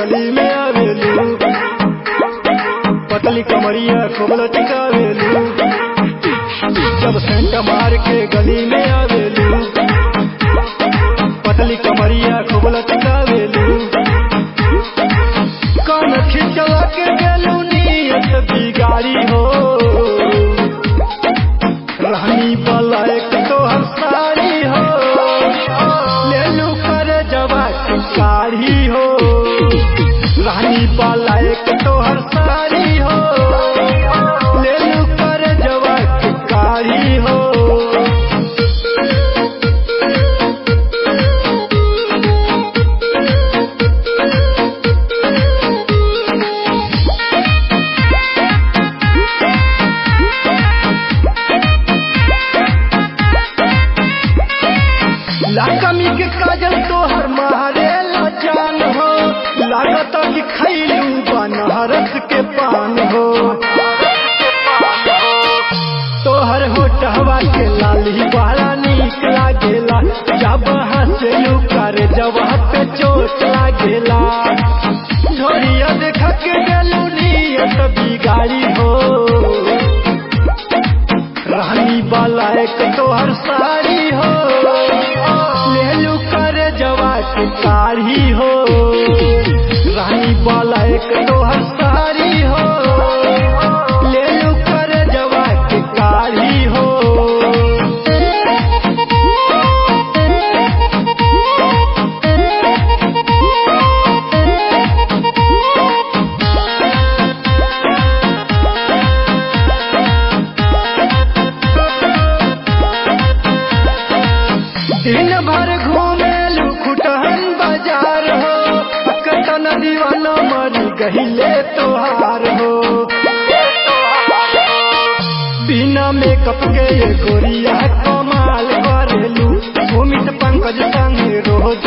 गली में आवेलू, पतली कमरिया खूब लचकावेलू। जब सेंट मार के गली में आवेलू, पतली कमरिया खूब लचकावेलू। कान खिंचवा के गेलू नियत बिगाड़ी हो, रानी बलायक तोहर साड़ी हो, लेलू कर जवा के काढ़ी हो। रानी बलायक तोहर साड़ी हो, लेलू कर जवा के काढ़ी हो। लाकमी के काजल तोहर मारे ला जान हो, लागत कि खैलू बनहरस के पान हो। तोहर होठवा के लाली बड़ा नीक लागेला, जब हंसलू कर जवा पे चोट लागेला। ढोरिया देख के गेलू नियत बिगाड़ी हो, रानी बलायक तोहर साड़ी हो, लेलू कर जवा के काढ़ी हो। रानी बलायक तोहर साड़ी हो, लेलू कर जवा के काढ़ी हो। दिन भर घूमेलू खुटहन बाजार हो, कतन दीवाना मरी गहिले तोहार हो। बिना मेकअप के ये गोरिया कमाल करेलू, सुमित पंकज संग रोज